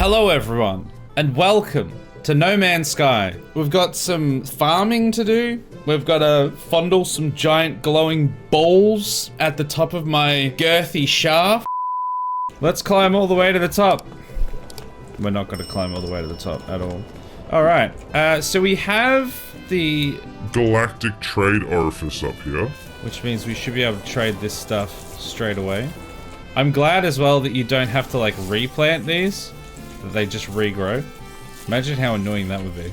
Hello everyone, and welcome to No Man's Sky. We've got some farming to do. We've got to fondle some giant glowing balls at the top of my girthy shaft. Let's climb all the way to the top. We're not going to climb all the way to the top at all. Alright, so we have the galactic trade orifice up here. Which means we should be able to trade this stuff straight away. I'm glad as well that you don't have to like replant these. That they just regrow. Imagine how annoying that would be.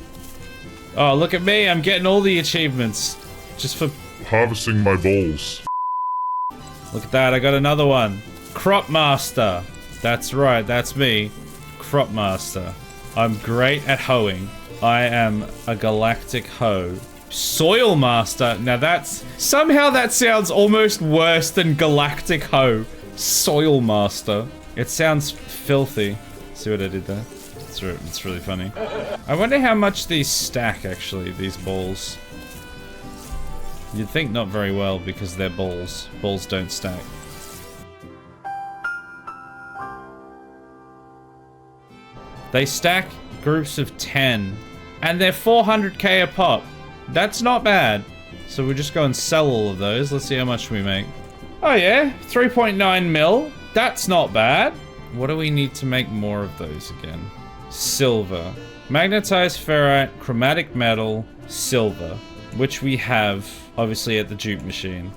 Oh, look at me, I'm getting all the achievements. Just for harvesting my balls. Look at that, I got another one. Crop Master. That's right, that's me. Crop Master. I'm great at hoeing. I am a galactic hoe. Soil Master. Now that's... somehow that sounds almost worse than galactic hoe. Soil Master. It sounds filthy. See what I did there? It's really funny. I wonder how much these stack, actually, these balls. You'd think not very well, because they're balls. Balls don't stack. They stack groups of 10. And they're 400k a pop. That's not bad. So we'll just go and sell all of those. Let's see how much we make. Oh yeah, 3.9 mil. That's not bad. What do we need to make more of those again? Silver. Magnetized ferrite, chromatic metal, silver. Which we have, obviously, at the dupe machine.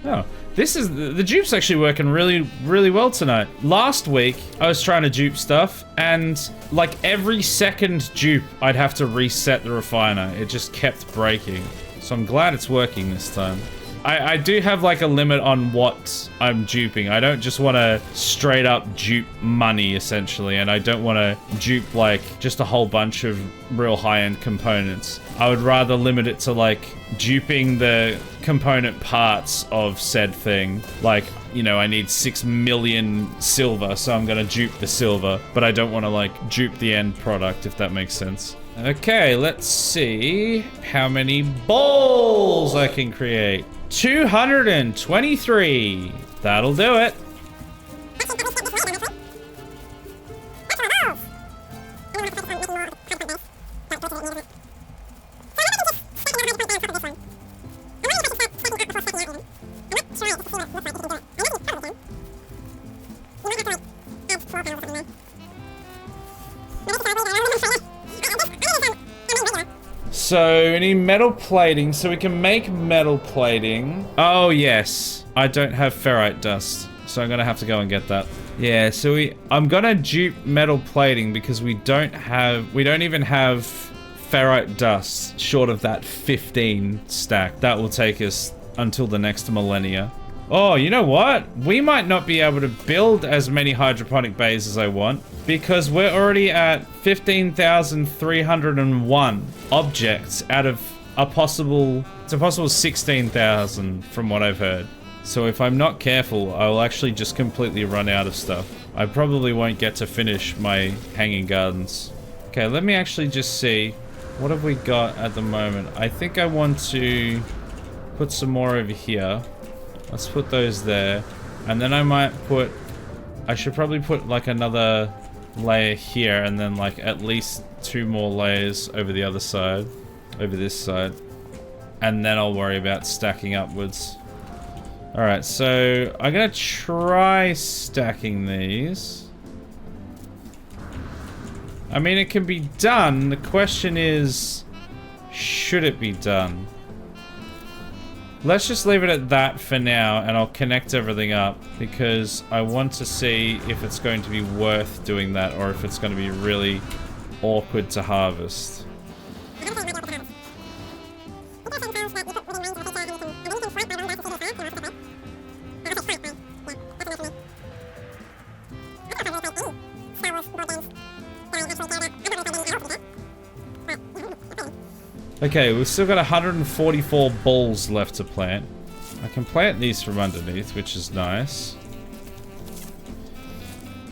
Oh, this is... the dupe's actually working really well tonight. Last week, I was trying to dupe stuff, and like every second dupe, I'd have to reset the refiner. It just kept breaking. So I'm glad it's working this time. I do have like a limit on what I'm duping. I don't just want to straight up dupe money, essentially, and I don't want to dupe like just a whole bunch of real high-end components. I would rather limit it to like duping the component parts of said thing. Like, you know, I need 6 million silver, so I'm gonna dupe the silver, but I don't want to like dupe the end product, if that makes sense. Okay, let's see how many balls I can create. 223. That'll do it. So, we need metal plating, so we can make metal plating. Oh, yes. I don't have ferrite dust, so I'm gonna have to go and get that. Yeah, so I'm gonna dupe metal plating because we don't even have ferrite dust short of that 15 stack. That will take us until the next millennia. Oh, you know what? We might not be able to build as many hydroponic bays as I want because we're already at 15,301 objects out of a possible 16,000 from what I've heard. So if I'm not careful, I'll actually just completely run out of stuff. I probably won't get to finish my hanging gardens. Okay, let me actually just see. What have we got at the moment? I think I want to put some more over here. Let's put those there. And then I should probably put like another layer here and then like at least 2 more layers over the other side, over this side. And then I'll worry about stacking upwards. Alright, so I'm gonna try stacking these. I mean, it can be done. The question is, should it be done? Let's just leave it at that for now, and I'll connect everything up, because I want to see if it's going to be worth doing that, or if it's going to be really awkward to harvest. Okay, we've still got 144 balls left to plant. I can plant these from underneath, which is nice.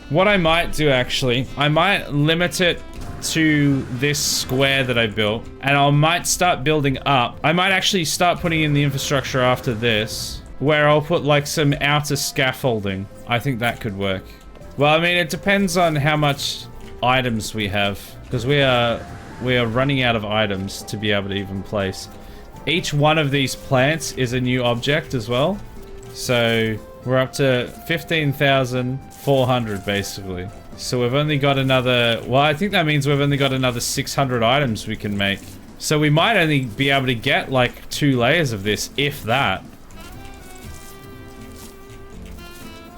What I might do, actually, I might limit it to this square that I built, and I might start building up. I might actually start putting in the infrastructure after this, where I'll put like some outer scaffolding. I think that could work. Well, I mean, it depends on how much items we have, because we are running out of items to be able to even place. Each one of these plants is a new object as well. So we're up to 15,400 basically. So we've only got another, well, I think that means we've only got another 600 items we can make. So we might only be able to get like 2 layers of this, if that.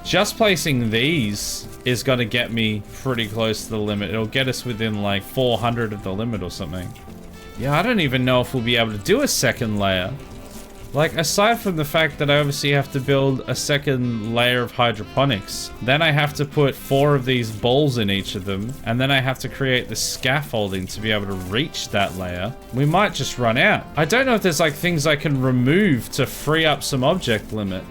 Just placing these is going to get me pretty close to the limit. It'll get us within like 400 of the limit or something. Yeah, I don't even know if we'll be able to do a second layer. Like, aside from the fact that I obviously have to build a second layer of hydroponics, then I have to put 4 of these balls in each of them, and then I have to create the scaffolding to be able to reach that layer. We might just run out. I don't know if there's like things I can remove to free up some object limit.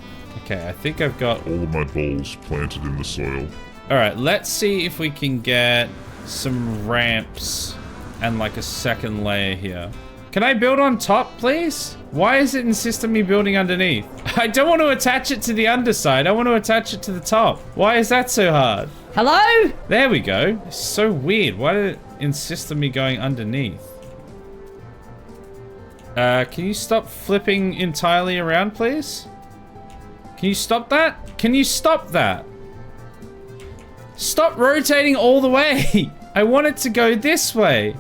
Okay, I think I've got all of my balls planted in the soil. Alright, let's see if we can get some ramps and like a second layer here. Can I build on top, please? Why is it insisting me building underneath? I don't want to attach it to the underside. I want to attach it to the top. Why is that so hard? Hello? There we go. It's so weird. Why did it insist on me going underneath? Can you stop flipping entirely around, please? Can you stop that? Can you stop that? Stop rotating all the way. I want it to go this way.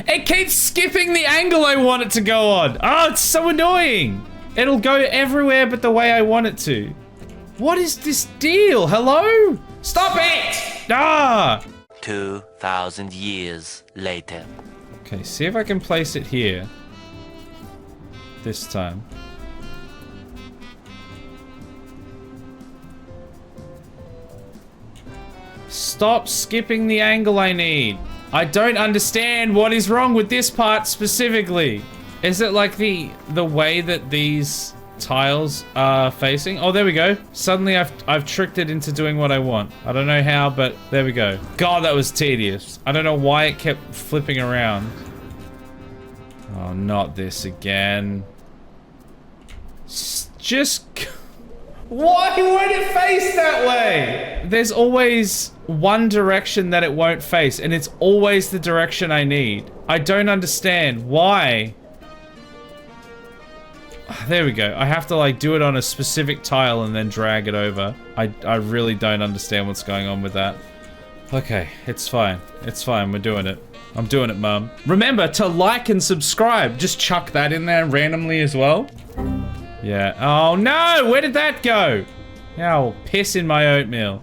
It keeps skipping the angle I want it to go on. Oh, it's so annoying. It'll go everywhere but the way I want it to. What is this deal? Hello? Stop it! Ah! 2,000 years later. Okay, see if I can place it here. This time. Stop skipping the angle I need. I don't understand what is wrong with this part specifically. Is it like the way that these tiles are facing? Oh, there we go. Suddenly I've tricked it into doing what I want. I don't know how, but there we go. God, that was tedious. I don't know why it kept flipping around. Oh, not this again. Just... Why would it face that way? There's always one direction that it won't face, and it's always the direction I need. I don't understand. Why? There we go. I have to like do it on a specific tile and then drag it over. I really don't understand what's going on with that. Okay, it's fine. It's fine. We're doing it. I'm doing it, Mum. Remember to like and subscribe. Just chuck that in there randomly as well. Yeah. Oh no! Where did that go? Oh, piss in my oatmeal.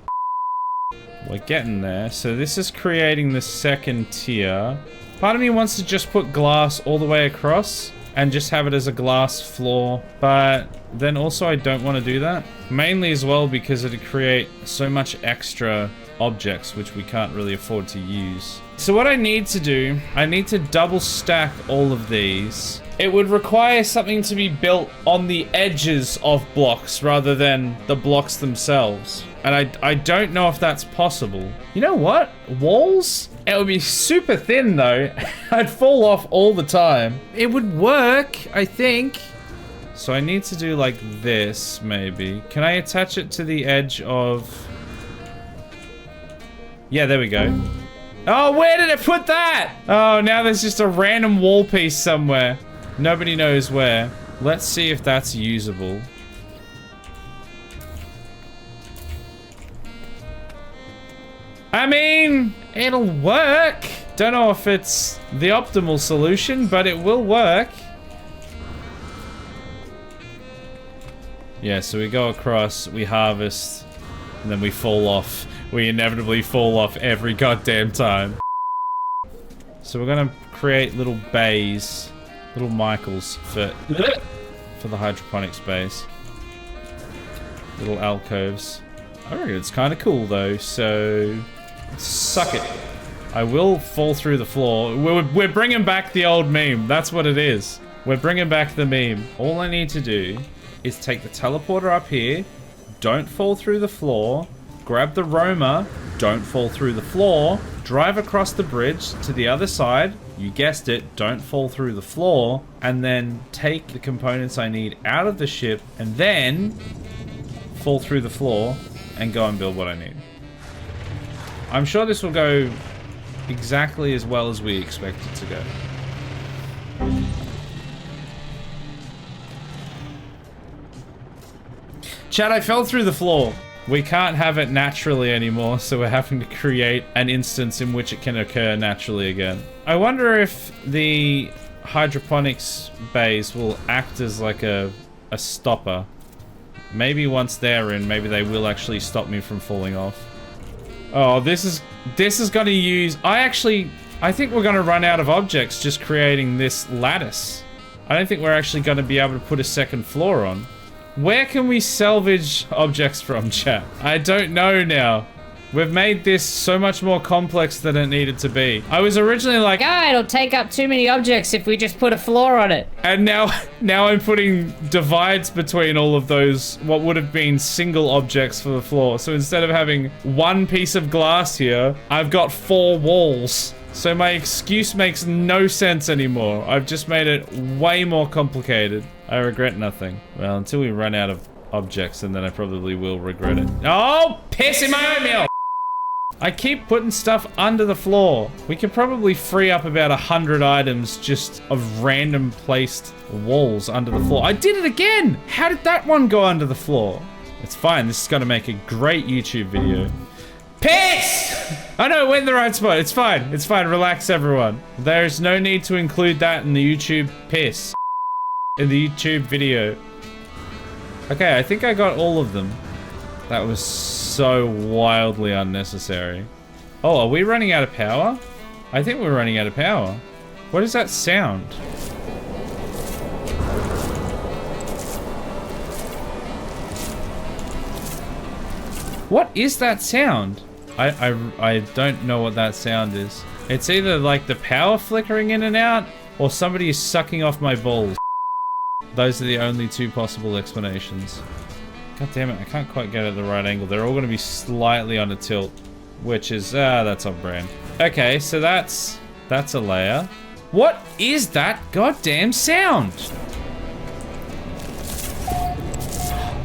We're getting there. So this is creating the second tier. Part of me wants to just put glass all the way across and just have it as a glass floor, but then also I don't want to do that. Mainly as well because it'd create so much extra objects which we can't really afford to use. So what I need to do, I need to double stack all of these. It would require something to be built on the edges of blocks rather than the blocks themselves. And I don't know if that's possible. You know what? Walls? It would be super thin though. I'd fall off all the time. It would work, I think. So I need to do like this, maybe. Can I attach it to the edge of... Yeah, there we go. Oh, where did it put that? Oh, now there's just a random wall piece somewhere. Nobody knows where. Let's see if that's usable. I mean, it'll work. Don't know if it's the optimal solution, but it will work. Yeah, so we go across, we harvest, and then we fall off. We inevitably fall off every goddamn time. So we're gonna create little bays, little Michaels for the hydroponic space. Little alcoves. I reckon it's kind of cool though, so suck it. I will fall through the floor. We're bringing back the old meme. That's what it is. We're bringing back the meme. All I need to do is take the teleporter up here, don't fall through the floor, grab the roamer, don't fall through the floor, drive across the bridge to the other side, You guessed it, don't fall through the floor, and then take the components I need out of the ship, and then fall through the floor and go and build what I need. I'm sure this will go exactly as well as we expect it to go. Chad, I fell through the floor. We can't have it naturally anymore, so we're having to create an instance in which it can occur naturally again. I wonder if the hydroponics bays will act as like a stopper. Maybe once they're in, maybe they will actually stop me from falling off. Oh, this is gonna use... I think we're gonna run out of objects just creating this lattice. I don't think we're actually gonna be able to put a second floor on. Where can we salvage objects from, chat? I don't know now. We've made this so much more complex than it needed to be. I was originally like, ah, it'll take up too many objects if we just put a floor on it. And now I'm putting divides between all of those, what would have been single objects for the floor. So instead of having one piece of glass here, I've got 4 walls. So my excuse makes no sense anymore. I've just made it way more complicated. I regret nothing. Well, until we run out of objects, and then I probably will regret it. Oh, piss in my oatmeal! I keep putting stuff under the floor. We could probably free up about 100 items just of random placed walls under the floor. I did it again! How did that one go under the floor? It's fine, this is gonna make a great YouTube video. Piss! Oh no, we're in the right spot. It's fine. It's fine. Relax, everyone. There's no need to include that in the YouTube piss. In the YouTube video. Okay, I think I got all of them. That was so wildly unnecessary. Oh, are we running out of power? I think we're running out of power. What is that sound? What is that sound? I don't know what that sound is. It's either like the power flickering in and out, or somebody is sucking off my balls. Those are the only 2 possible explanations. God damn it, I can't quite get it at the right angle. They're all gonna be slightly on a tilt, which is, that's on brand. Okay, so that's a layer. What is that goddamn sound?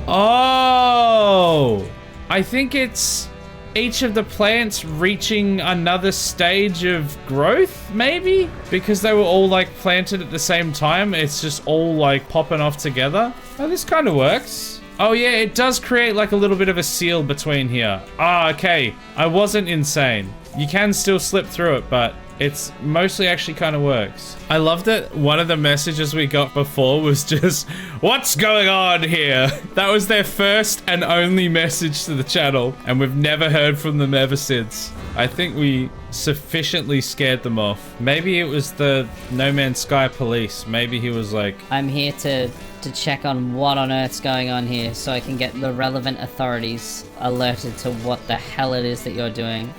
Oh! I think it's each of the plants reaching another stage of growth, maybe? Because they were all like planted at the same time, it's just all like popping off together. Oh, this kind of works. Oh yeah, it does create like a little bit of a seal between here. Ah, okay. I wasn't insane. You can still slip through it, but it's mostly actually kind of works. I love that one of the messages we got before was just, what's going on here? That was their first and only message to the channel, and we've never heard from them ever since. I think we sufficiently scared them off. Maybe it was the No Man's Sky police. Maybe he was like, I'm here to check on what on earth's going on here so I can get the relevant authorities alerted to what the hell it is that you're doing.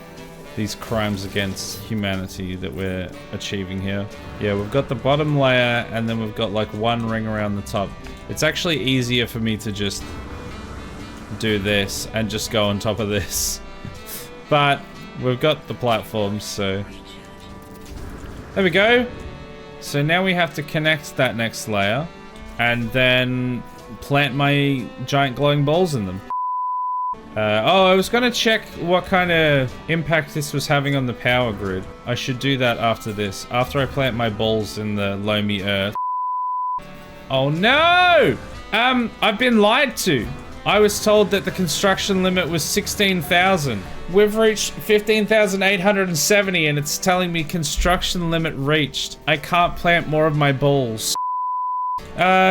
These crimes against humanity that we're achieving here. Yeah, we've got the bottom layer, and then we've got like 1 ring around the top. It's actually easier for me to just do this and just go on top of this. But we've got the platforms, so there we go. So now we have to connect that next layer and then plant my giant glowing balls in them. Oh, I was gonna check what kind of impact this was having on the power grid. I should do that after this, after I plant my balls in the loamy earth. Oh no! I've been lied to. I was told that the construction limit was 16,000. We've reached 15,870 and it's telling me construction limit reached. I can't plant more of my balls.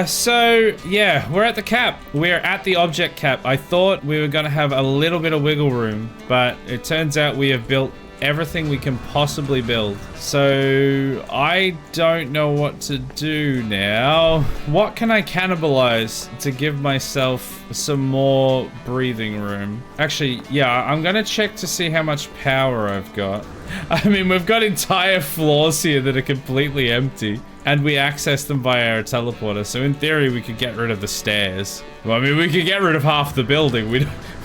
So yeah, we're at the cap. We're at the object cap. I thought we were gonna have a little bit of wiggle room, but it turns out we have built everything we can possibly build. So I don't know what to do now. What can I cannibalize to give myself some more breathing room? Actually, yeah, I'm gonna check to see how much power I've got. I mean, we've got entire floors here that are completely empty. And we access them via our teleporter, so in theory we could get rid of the stairs. Well, I mean, we could get rid of half the building.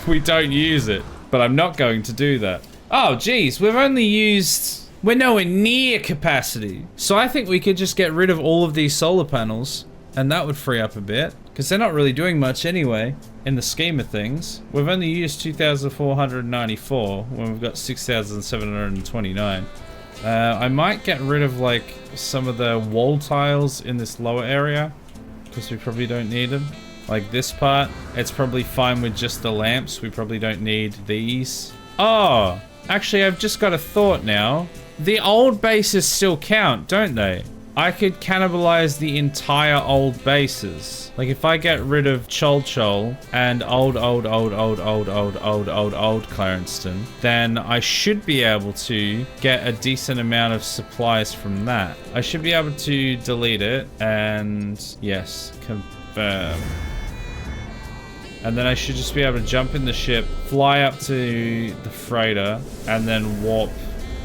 We don't use it, but I'm not going to do that. Oh, geez, we've only used We're nowhere near capacity. So I think we could just get rid of all of these solar panels and that would free up a bit because they're not really doing much anyway in the scheme of things. We've only used 2,494 when we've got 6,729. I might get rid of like some of the wall tiles in this lower area because we probably don't need them. Like this part, it's probably fine with just the lamps. We probably don't need these. Oh, actually I've just got a thought now. The old bases still count, don't they? I could cannibalize the entire old bases. Like if I get rid of Chol Chol and old Clarenston, then I should be able to get a decent amount of supplies from that. I should be able to delete it and yes, confirm. And then I should just be able to jump in the ship, fly up to the freighter, and then warp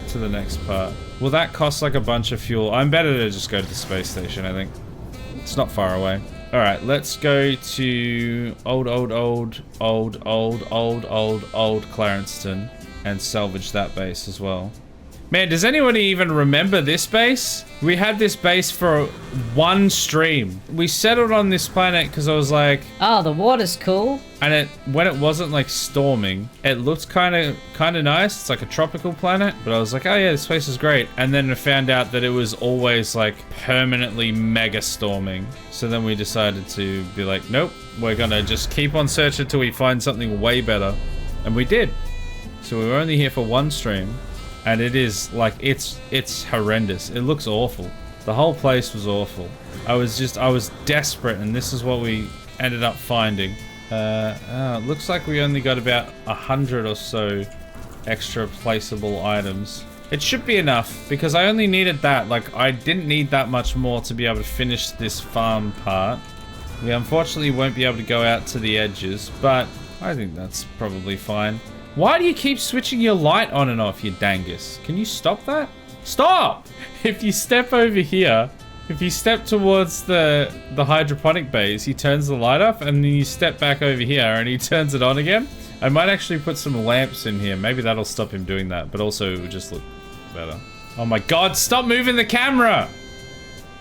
to the next part. Will that cost like a bunch of fuel? I'm better to just go to the space station, I think. It's not far away. Alright, let's go to old Clarenston and salvage that base as well. Man, does anybody even remember this base? We had this base for one stream. We settled on this planet because I was like... Oh, the water's cool. And when it wasn't like storming, it looked kind of nice. It's like a tropical planet. But I was like, oh yeah, this place is great. And then I found out that it was always like permanently mega storming. So then we decided to be like, nope, we're gonna just keep on searching until we find something way better. And we did. So we were only here for one stream. And it is like, it's horrendous. It looks awful. The whole place was awful. I was desperate and this is what we ended up finding. It looks like we only got about 100 or so extra placeable items. It should be enough because I only needed that. Like I didn't need that much more to be able to finish this farm part. We unfortunately won't be able to go out to the edges, but I think that's probably fine. Why do you keep switching your light on and off, you dangus? Can you stop that? Stop! If you step over here, if you step towards the hydroponic base, he turns the light off, and then you step back over here and he turns it on again. I might actually put some lamps in here. Maybe that'll stop him doing that, but also it would just look better. Oh my god, stop moving the camera!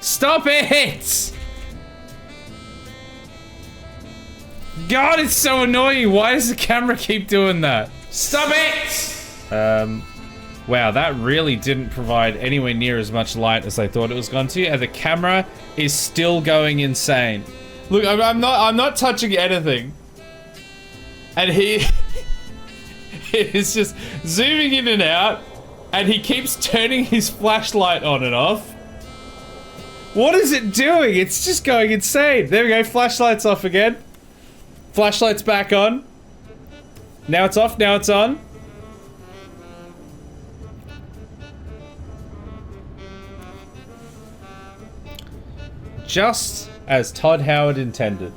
Stop it! God, it's so annoying. Why does the camera keep doing that? Stop it! Wow, that really didn't provide anywhere near as much light as I thought it was going to, and the camera is still going insane. Look, I'm not touching anything. And he is just zooming in and out, and he keeps turning his flashlight on and off. What is it doing? It's just going insane. There we go, flashlight's off again. Flashlight's back on. Now it's off, now it's on. Just as Todd Howard intended.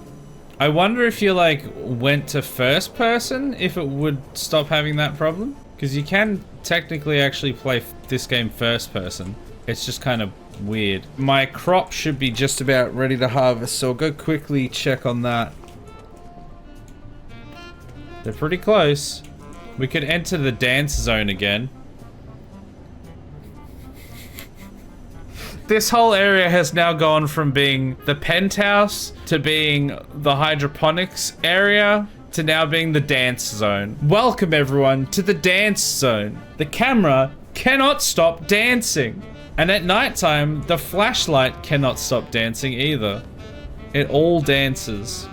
I wonder if you like went to first person, if it would stop having that problem. Because you can technically actually play this game first person. It's just kind of weird. My crop should be just about ready to harvest, so I'll go quickly check on that. They're pretty close. We could enter the dance zone again. This whole area has now gone from being the penthouse to being the hydroponics area to now being the dance zone. Welcome everyone to the dance zone. The camera cannot stop dancing. And at nighttime, the flashlight cannot stop dancing either. It all dances.